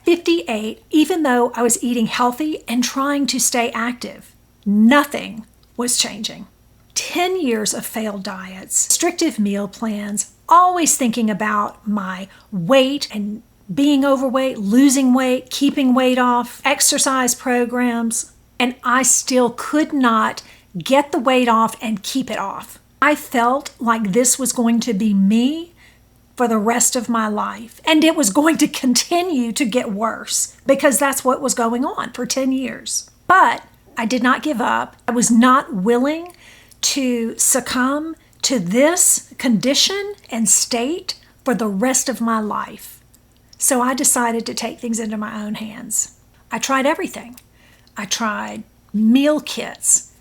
At 58, even though I was eating healthy and trying to stay active, nothing was changing. 10 years of failed diets, restrictive meal plans, always thinking about my weight and being overweight, losing weight, keeping weight off, exercise programs, and I still could not get the weight off and keep it off. I felt like this was going to be me for the rest of my life, and it was going to continue to get worse because that's what was going on for 10 years. But I did not give up. I was not willing to succumb to this condition and state for the rest of my life. So I decided to take things into my own hands. I tried everything. I tried meal kits,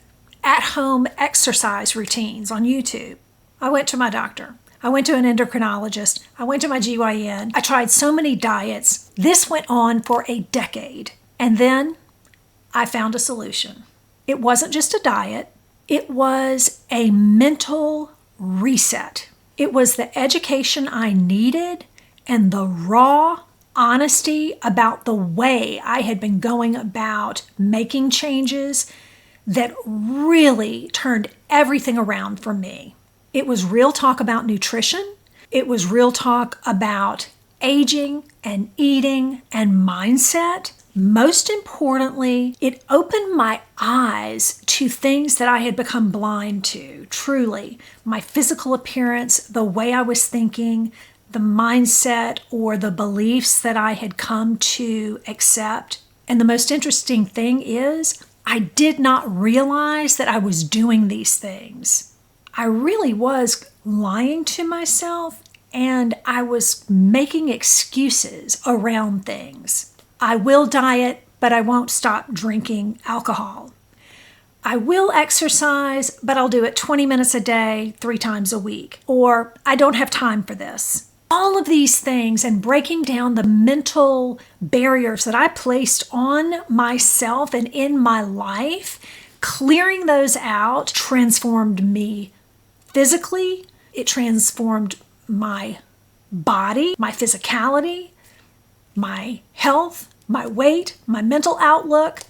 at-home exercise routines on YouTube. I went to my doctor. I went to an endocrinologist. I went to my GYN. I tried so many diets. This went on for a decade. And then I found a solution. It wasn't just a diet. It was a mental reset. It was the education I needed and the raw honesty about the way I had been going about making changes that really turned everything around for me. It was real talk about nutrition. It was real talk about aging and eating and mindset. Most importantly, it opened my eyes to things that I had become blind to, truly. My physical appearance, the way I was thinking, the mindset or the beliefs that I had come to accept. And the most interesting thing is, I did not realize that I was doing these things. I really was lying to myself, and I was making excuses around things. I will diet, but I won't stop drinking alcohol. I will exercise, but I'll do it 20 minutes a day, 3 times a week. Or I don't have time for this. All of these things and breaking down the mental barriers that I placed on myself and in my life, clearing those out transformed me physically. It transformed my body, my physicality, my health, my weight, my mental outlook,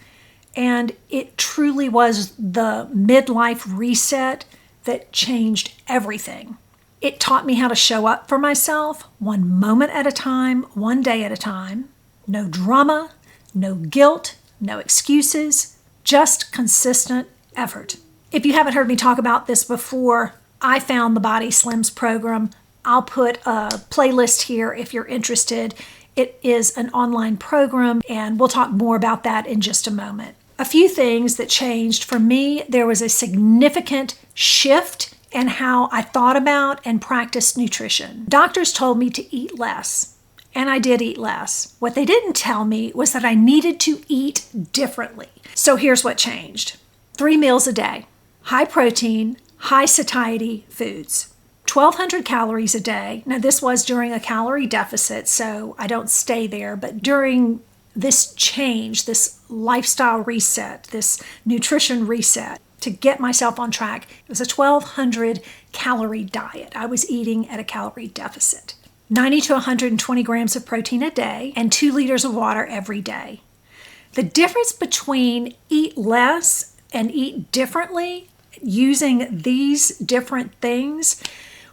and it truly was the midlife reset that changed everything. It taught me how to show up for myself one moment at a time, one day at a time. No drama, no guilt, no excuses, just consistent effort. If you haven't heard me talk about this before, I found the BodySlims program. I'll put a playlist here if you're interested. It is an online program, and we'll talk more about that in just a moment. A few things that changed for me: there was a significant shift in how I thought about and practiced nutrition. Doctors told me to eat less, and I did eat less. What they didn't tell me was that I needed to eat differently. So here's what changed. 3 meals a day, high protein, high satiety foods. 1,200 calories a day. Now, this was during a calorie deficit, so I don't stay there, but during this change, this lifestyle reset, this nutrition reset, to get myself on track, it was a 1,200 calorie diet. I was eating at a calorie deficit. 90 to 120 grams of protein a day and 2 liters of water every day. The difference between eat less and eat differently, using these different things,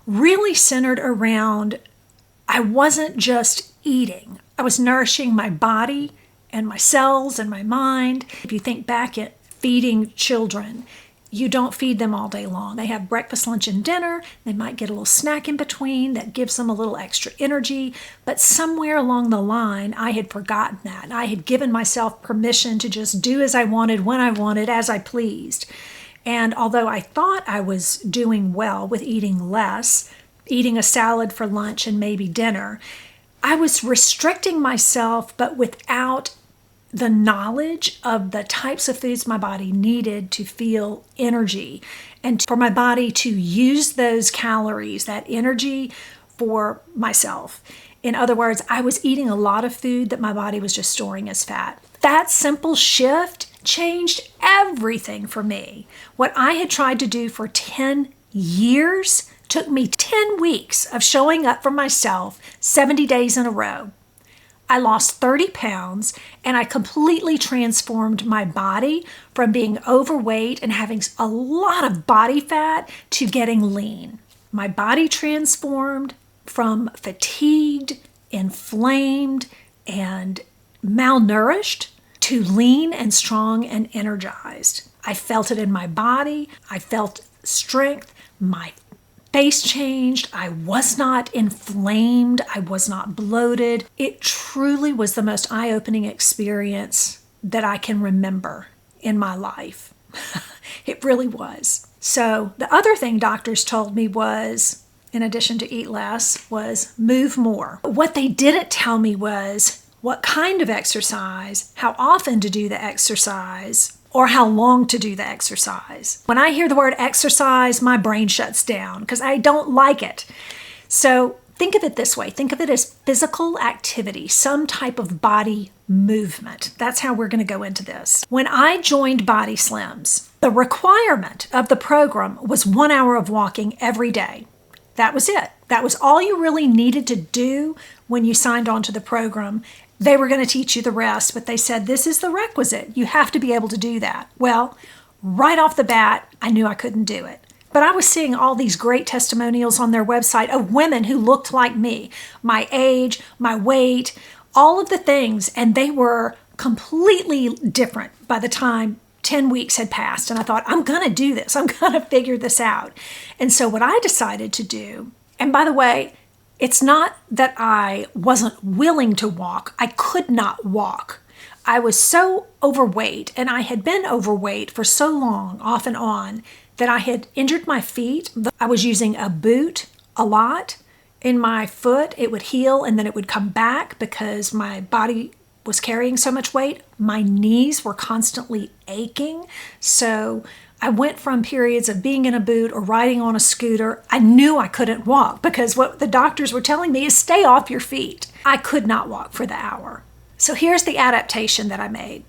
really centered around I wasn't just eating. I was nourishing my body and my cells and my mind. If you think back at feeding children, you don't feed them all day long. They have breakfast, lunch, and dinner. They might get a little snack in between that gives them a little extra energy. But somewhere along the line, I had forgotten that. I had given myself permission to just do as I wanted, when I wanted, as I pleased. And although I thought I was doing well with eating less, eating a salad for lunch and maybe dinner, I was restricting myself, but without the knowledge of the types of foods my body needed to feel energy and for my body to use those calories, that energy, for myself. In other words, I was eating a lot of food that my body was just storing as fat. That simple shift changed everything for me. What I had tried to do for 10 years took me 10 weeks of showing up for myself 70 days in a row. I lost 30 pounds and I completely transformed my body from being overweight and having a lot of body fat to getting lean. My body transformed from fatigued, inflamed, and malnourished to lean and strong and energized. I felt it in my body. I felt strength. My face changed. I was not inflamed. I was not bloated. It truly was the most eye-opening experience that I can remember in my life. It really was. So the other thing doctors told me was, in addition to eat less, was move more. What they didn't tell me was what kind of exercise, how often to do the exercise, or how long to do the exercise. When I hear the word exercise, my brain shuts down because I don't like it. So think of it this way. Think of it as physical activity, some type of body movement. That's how we're going to go into this. When I joined BodySlims, the requirement of the program was 1 hour of walking every day. That was it. That was all you really needed to do when you signed on to the program. They were going to teach you the rest, but they said, this is the requisite. You have to be able to do that. Well, right off the bat, I knew I couldn't do it. But I was seeing all these great testimonials on their website of women who looked like me, my age, my weight, all of the things, and they were completely different by the time 10 weeks had passed. And I thought, I'm going to do this. I'm going to figure this out. And so what I decided to do, and by the way, it's not that I wasn't willing to walk. I could not walk. I was so overweight, and I had been overweight for so long, off and on, that I had injured my feet. I was using a boot a lot in my foot. It would heal, and then it would come back because my body was carrying so much weight. My knees were constantly aching. So I went from periods of being in a boot or riding on a scooter. I knew I couldn't walk because what the doctors were telling me is stay off your feet. I could not walk for the hour. So here's the adaptation that I made.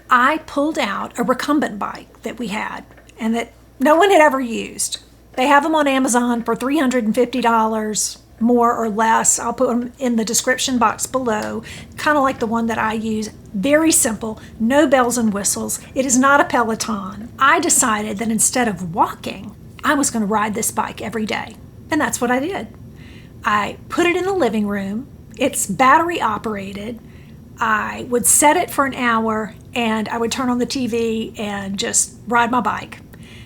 I pulled out a recumbent bike that we had and that no one had ever used. They have them on Amazon for $350, more or less. I'll put them in the description box below, kind of like the one that I use. Very simple, no bells and whistles. It is not a Peloton. I decided that instead of walking, I was going to ride this bike every day. And that's what I did. I put it in the living room. It's battery operated. I would set it for an hour and I would turn on the TV and just ride my bike.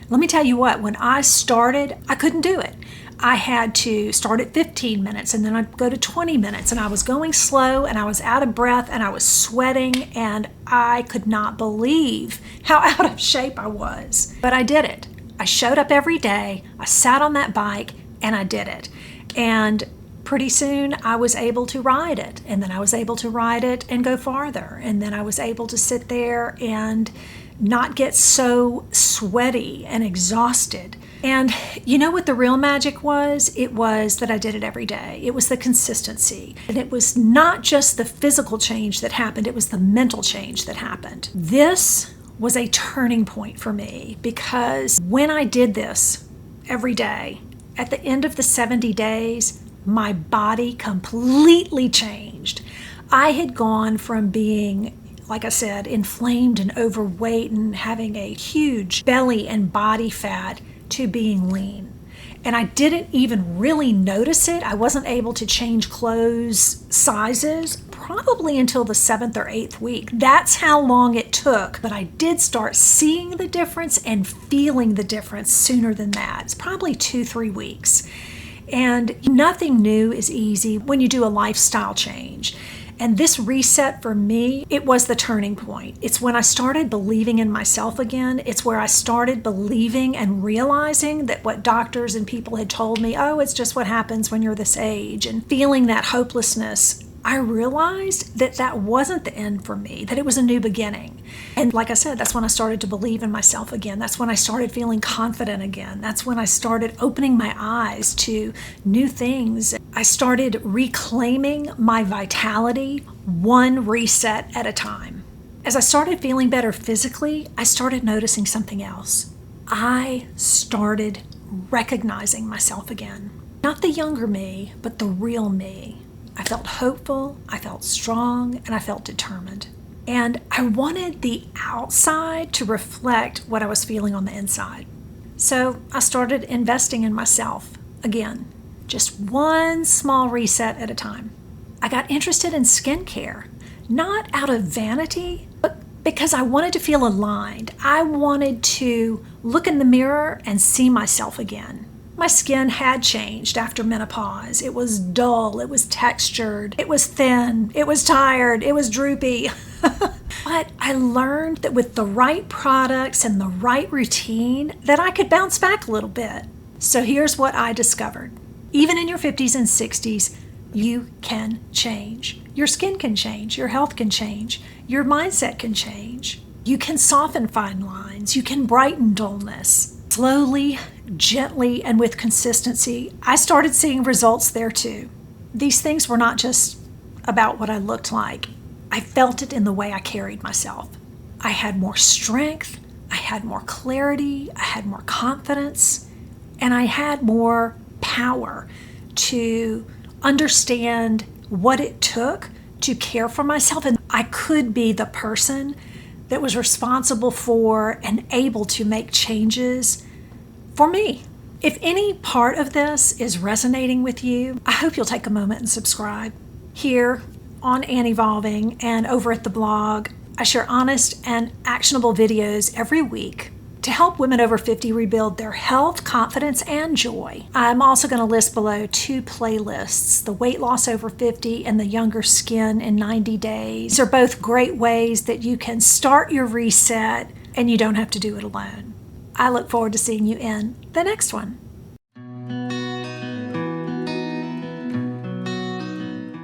Let me tell you what, when I started, I couldn't do it. I had to start at 15 minutes and then I'd go to 20 minutes and I was going slow and I was out of breath and I was sweating and I could not believe how out of shape I was. But I did it. I showed up every day, I sat on that bike and I did it. And pretty soon I was able to ride it, and then I was able to ride it and go farther. And then I was able to sit there and not get so sweaty and exhausted. And you know what the real magic was? It was that I did it every day. It was the consistency. And it was not just the physical change that happened, it was the mental change that happened. This was a turning point for me because when I did this every day, at the end of the 70 days, my body completely changed. I had gone from being, like I said, inflamed and overweight and having a huge belly and body fat to being lean. And I didn't even really notice it. I wasn't able to change clothes sizes probably until the 7th or 8th week. That's how long it took. But I did start seeing the difference and feeling the difference sooner than that. It's probably 2-3 weeks. And nothing new is easy when you do a lifestyle change. And this reset for me, it was the turning point. It's when I started believing in myself again. It's where I started believing and realizing that what doctors and people had told me, oh, it's just what happens when you're this age, and feeling that hopelessness. I realized that that wasn't the end for me, that it was a new beginning. And like I said, that's when I started to believe in myself again. That's when I started feeling confident again. That's when I started opening my eyes to new things. I started reclaiming my vitality, one reset at a time. As I started feeling better physically, I started noticing something else. I started recognizing myself again. Not the younger me, but the real me. I felt hopeful, I felt strong, and I felt determined. And I wanted the outside to reflect what I was feeling on the inside. So I started investing in myself again, just one small reset at a time. I got interested in skincare, not out of vanity, but because I wanted to feel aligned. I wanted to look in the mirror and see myself again. My skin had changed after menopause. It was dull, it was textured, it was thin, it was tired, it was droopy. But I learned that with the right products and the right routine, that I could bounce back a little bit. So here's what I discovered. Even in your 50s and 60s, you can change. Your skin can change, your health can change, your mindset can change. You can soften fine lines, you can brighten dullness. Slowly, gently, and with consistency, I started seeing results there too. These things were not just about what I looked like. I felt it in the way I carried myself. I had more strength, I had more clarity, I had more confidence, and I had more power to understand what it took to care for myself. And I could be the person that was responsible for and able to make changes for me. If any part of this is resonating with you, I hope you'll take a moment and subscribe. Here on AnnEvolving and over at the blog, I share honest and actionable videos every week to help women over 50 rebuild their health, confidence, and joy. I'm also going to list below 2 playlists, the weight loss over 50 and the younger skin in 90 days. These are both great ways that you can start your reset and you don't have to do it alone. I look forward to seeing you in the next one.